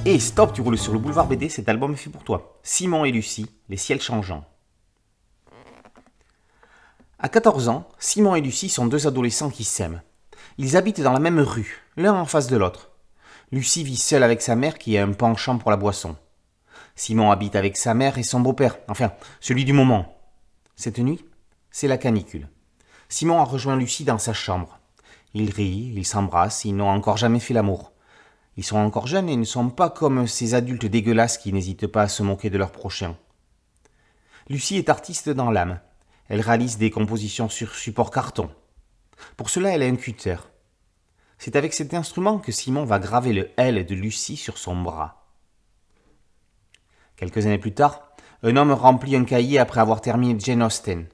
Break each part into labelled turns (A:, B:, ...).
A: Et stop, tu roules sur le boulevard BD, cet album est fait pour toi. Simon et Lucie, les ciels changeants. À 14 ans, Simon et Lucie sont deux adolescents qui s'aiment. Ils habitent dans la même rue, l'un en face de l'autre. Lucie vit seule avec sa mère qui a un penchant pour la boisson. Simon habite avec sa mère et son beau-père, enfin, celui du moment. Cette nuit, c'est la canicule. Simon a rejoint Lucie dans sa chambre. Ils rient, ils s'embrassent, ils n'ont encore jamais fait l'amour. Ils sont encore jeunes et ne sont pas comme ces adultes dégueulasses qui n'hésitent pas à se moquer de leur prochain. Lucie est artiste dans l'âme. Elle réalise des compositions sur support carton. Pour cela, elle a un cutter. C'est avec cet instrument que Simon va graver le L de Lucie sur son bras. Quelques années plus tard, un homme remplit un cahier après avoir terminé Jane Austen.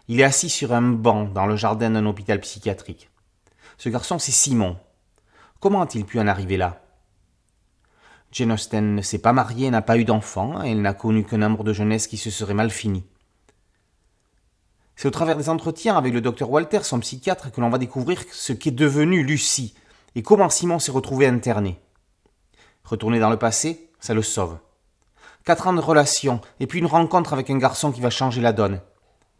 A: Il est assis sur un banc dans le jardin d'un hôpital psychiatrique. Ce garçon, c'est Simon. Comment a-t-il pu en arriver là ? Jane Austen ne s'est pas mariée, n'a pas eu d'enfant, et elle n'a connu qu'un amour de jeunesse qui se serait mal fini. C'est au travers des entretiens avec le docteur Walter, son psychiatre, que l'on va découvrir ce qu'est devenue Lucie et comment Simon s'est retrouvé interné. Retourner dans le passé, ça le sauve. 4 ans de relation et puis une rencontre avec un garçon qui va changer la donne.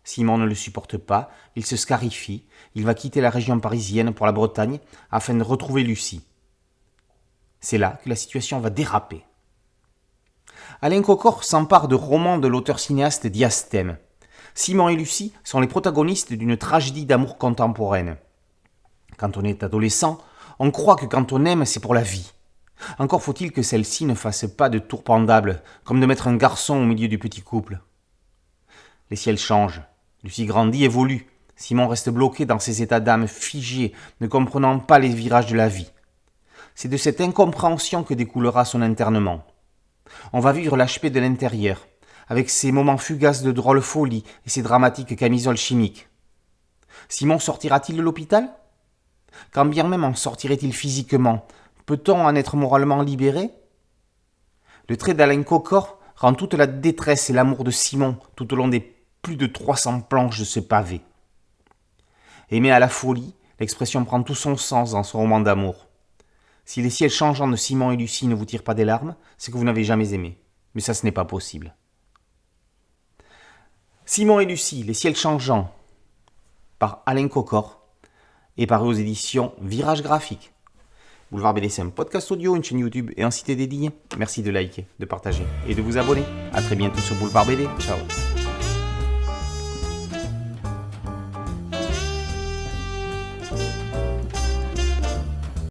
A: Simon ne le supporte pas, il se scarifie, il va quitter la région parisienne pour la Bretagne afin de retrouver Lucie. C'est là que la situation va déraper. Alain Cocor s'empare de romans de l'auteur-cinéaste Diastème. Simon et Lucie sont les protagonistes d'une tragédie d'amour contemporaine. Quand on est adolescent, on croit que quand on aime, c'est pour la vie. Encore faut-il que celle-ci ne fasse pas de tour pendable, comme de mettre un garçon au milieu du petit couple. Les ciels changent. Lucie grandit, évolue. Simon reste bloqué dans ses états d'âme figés, ne comprenant pas les virages de la vie. C'est de cette incompréhension que découlera son internement. On va vivre l'HP de l'intérieur, avec ses moments fugaces de drôle folie et ses dramatiques camisoles chimiques. Simon sortira-t-il de l'hôpital ? Quand bien même en sortirait-il physiquement, peut-on en être moralement libéré ? Le trait d'Alain Cocor rend toute la détresse et l'amour de Simon tout au long des plus de 300 planches de ce pavé. Aimer à la folie, l'expression prend tout son sens dans son roman d'amour. Si les ciels changeants de Simon et Lucie ne vous tirent pas des larmes, c'est que vous n'avez jamais aimé. Mais ça, ce n'est pas possible. Simon et Lucie, les ciels changeants, par Alain Cocor, et paru aux éditions Virage Graphique. Boulevard BD, c'est un podcast audio, une chaîne YouTube et un site dédié. Merci de liker, de partager et de vous abonner. A très bientôt sur Boulevard BD. Ciao.